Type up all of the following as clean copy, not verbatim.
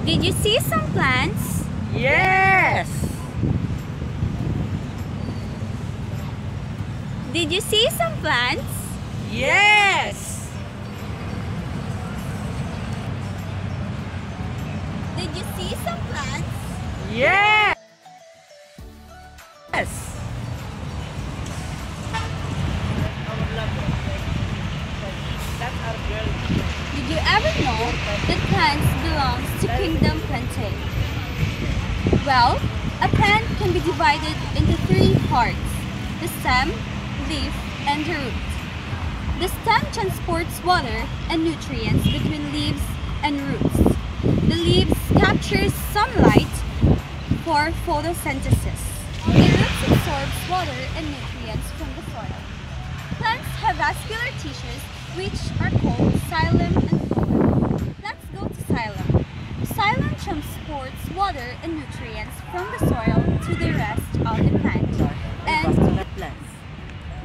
Did you see some plants? Yes! Did you see some plants? Yes! Did you see some plants? Yes! Did you ever know that plants belong to kingdom Plantae? Well, a plant can be divided into three parts: the stem, leaf, and the root. The stem transports water and nutrients between leaves and roots. The leaves capture sunlight for photosynthesis. The roots absorbs water and nutrients from the soil. Plants have vascular tissues which are called xylem and phloem. Let's go to xylem. Xylem transports water and nutrients from the soil to the rest of the plant. And vascular plants.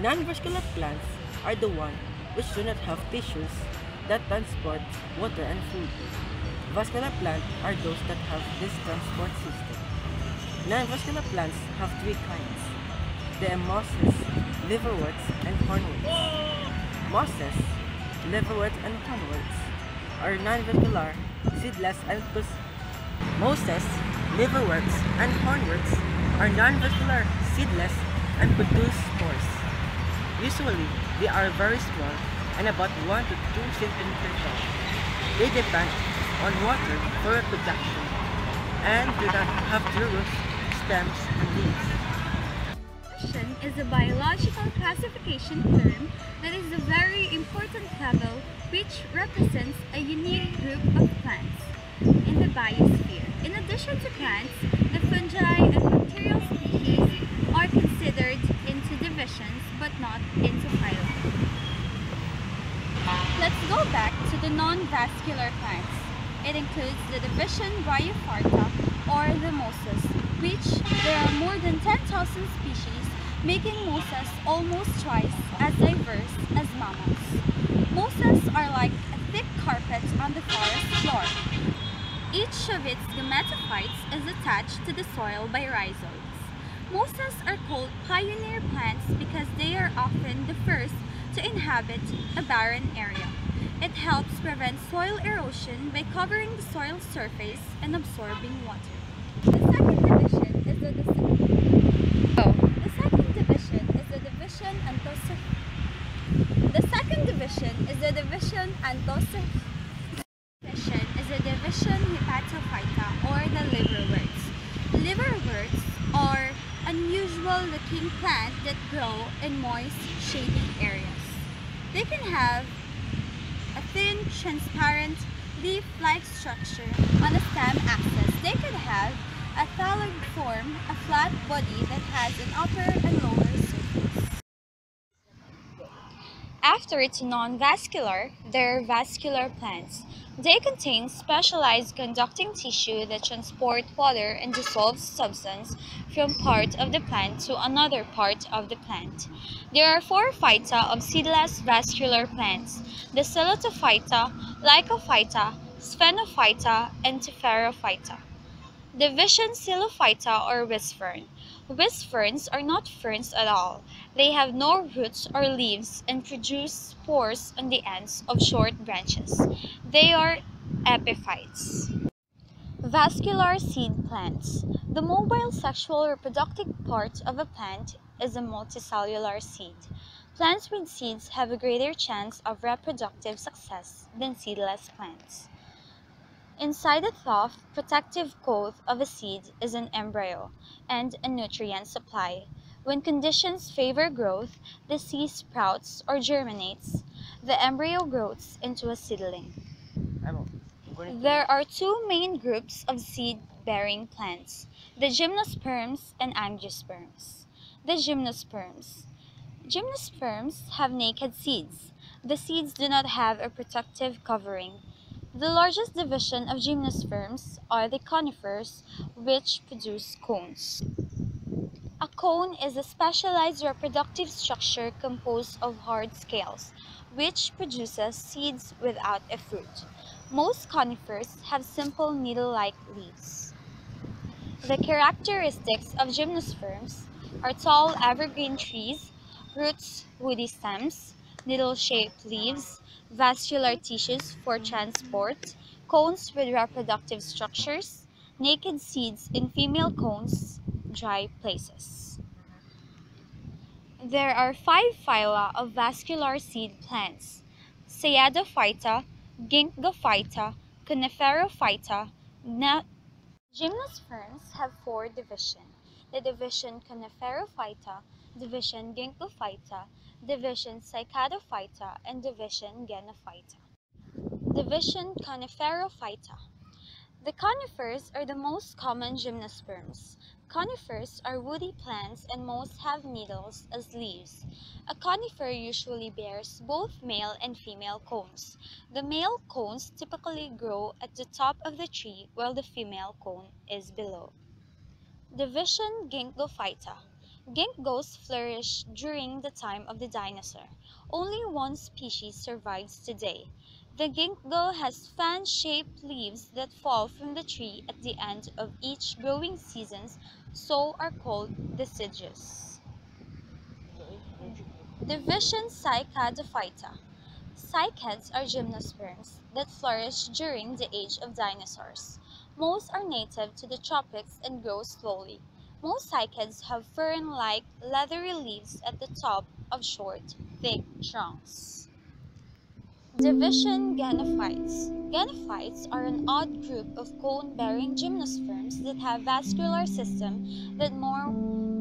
Non-vascular plants are the ones which do not have tissues that transport water and food. Vascular plants are those that have this transport system. Non-vascular plants have three kinds: the mosses, liverworts, and hornworts. Mosses, liverworts, and hornworts are non-vascular, seedless, and Mosses, liverworts, and hornworts are non-vascular, seedless, and produce spores. Usually, they are very small and about 1 to 2 centimeters tall. They depend on water for reproduction and do not have the roots, stems, and leaves. evolution is a biological classification term that is a very important level which represents a unique group of plants in the biosphere. In addition to plants, the fungi and bacterial species are considered into divisions but not into phyla. Let's go back to the non-vascular plants. It includes the division Bryophyta or the mosses, which there are more than 10,000 species, making mosses almost twice as diverse as mammals. Mosses are like a thick carpet on the forest floor. Each of its gametophytes is attached to the soil by rhizoids. Mosses are called pioneer plants because they are often the first to inhabit a barren area. It helps prevent soil erosion by covering the soil surface and absorbing water. The second division is the division Hepatophyta or the liverworts. Liverworts are unusual looking plants that grow in moist, shady areas. They can have a thin, transparent, leaf-like structure on the stem axis. They can have a thalloid form, a flat body that has an upper and lower surface. After it's non-vascular, they're vascular plants. They contain specialized conducting tissue that transport water and dissolved substance from part of the plant to another part of the plant. There are 4 phyta of seedless vascular plants: the Celotophyta, Lycophyta, Sphenophyta, and Tephrophyta. Division Xylophyta or whisfern. Whisferns are not ferns at all. They have no roots or leaves and produce spores on the ends of short branches. They are epiphytes. Vascular seed plants. The mobile sexual reproductive part of a plant is a multicellular seed. Plants with seeds have a greater chance of reproductive success than seedless plants. Inside the soft, protective coat of a seed is an embryo and a nutrient supply. When conditions favor growth, the seed sprouts or germinates. The embryo grows into a seedling. There are 2 main groups of seed-bearing plants: the gymnosperms and angiosperms. The gymnosperms. Gymnosperms have naked seeds. The seeds do not have a protective covering. The largest division of gymnosperms are the conifers, which produce cones. A cone is a specialized reproductive structure composed of hard scales, which produces seeds without a fruit. Most conifers have simple needle-like leaves. The characteristics of gymnosperms are tall evergreen trees, roots, woody stems, needle-shaped leaves, vascular tissues for transport, cones with reproductive structures, naked seeds in female cones, dry places. There are five phyla of vascular seed plants: Cyadophyta, Ginkgophyta, Coniferophyta. Gymnosperms have four divisions: the division Coniferophyta, division Ginkgophyta, division Cycadophyta, and division Genophyta. Division Coniferophyta. The conifers are the most common gymnosperms. Conifers are woody plants and most have needles as leaves. A conifer usually bears both male and female cones. The male cones typically grow at the top of the tree while the female cone is below. Division Ginkgophyta. Ginkgos flourished during the time of the dinosaur. Only one species survives today. The ginkgo has fan-shaped leaves that fall from the tree at the end of each growing season, so are called deciduous. Division Cycadophyta. Cycads are gymnosperms that flourished during the age of dinosaurs. Most are native to the tropics and grow slowly. Most cycads have fern-like leathery leaves at the top of short, thick trunks. Division Ganophytes. Ganophytes are an odd group of cone-bearing gymnosperms that have vascular system that more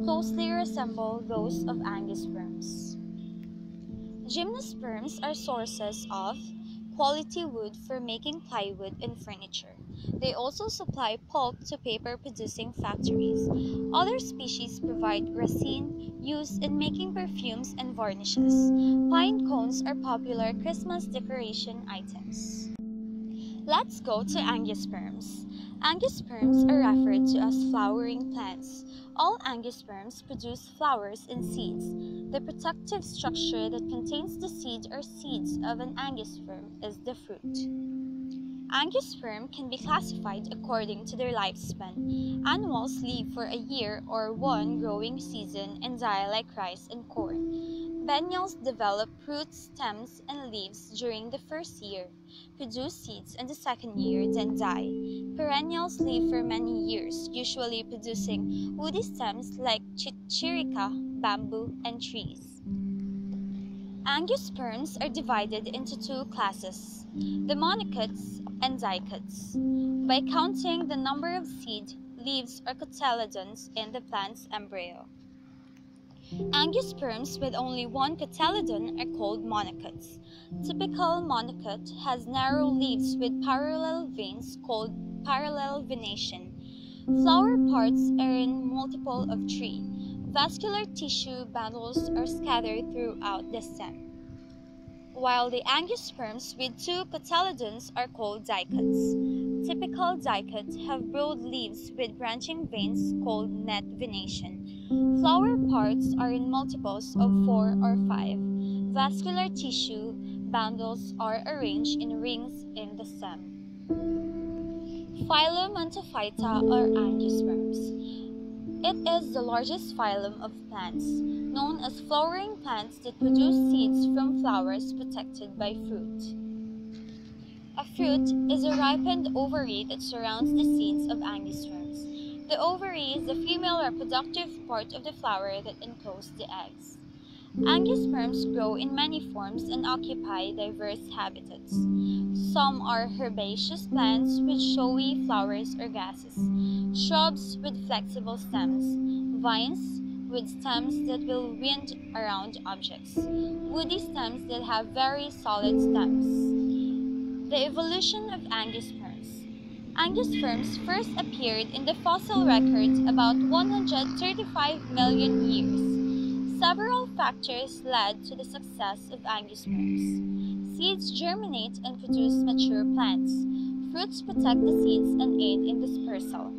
closely resemble those of angiosperms. Gymnosperms are sources of quality wood for making plywood and furniture. They also supply pulp to paper-producing factories. Other species provide resin used in making perfumes and varnishes. Pine cones are popular Christmas decoration items. Let's go to angiosperms. Angiosperms are referred to as flowering plants. All angiosperms produce flowers and seeds. The protective structure that contains the seed or seeds of an angiosperm is the fruit. Angiosperm can be classified according to their lifespan. Annuals live for a year or one growing season and die like rice and corn. Biennials develop roots, stems, and leaves during the first year, produce seeds in the second year, then die. Perennials live for many years, usually producing woody stems like chichirica, bamboo, and trees. Angiosperms are divided into two classes, the monocots and dicots. By counting the number of seed, leaves, or cotyledons in the plant's embryo. Angiosperms with only one cotyledon are called monocots. Typical monocot has narrow leaves with parallel veins called parallel venation. Flower parts are in multiple of tree. Vascular tissue bundles are scattered throughout the stem, while the angiosperms with two cotyledons are called dicots. Typical dicots have broad leaves with branching veins called net venation. Flower parts are in multiples of 4 or 5. Vascular tissue bundles are arranged in rings in the stem. Phylum Antophyta or angiosperms. It is the largest phylum of plants, known as flowering plants that produce seeds from flowers protected by fruit. A fruit is a ripened ovary that surrounds the seeds of angiosperms. The ovary is the female reproductive part of the flower that encloses the eggs. Angiosperms grow in many forms and occupy diverse habitats. Some are herbaceous plants with showy flowers or gases, shrubs with flexible stems, vines with stems that will wind around objects, woody stems that have very solid stems. The evolution of angiosperms. Angiosperms first appeared in the fossil record about 135 million years. Several factors led to the success of angiosperms. Seeds germinate and produce mature plants. Fruits protect the seeds and aid in dispersal.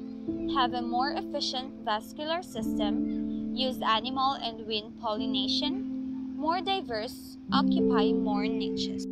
Have a more efficient vascular system. Use animal and wind pollination. More diverse. Occupy more niches.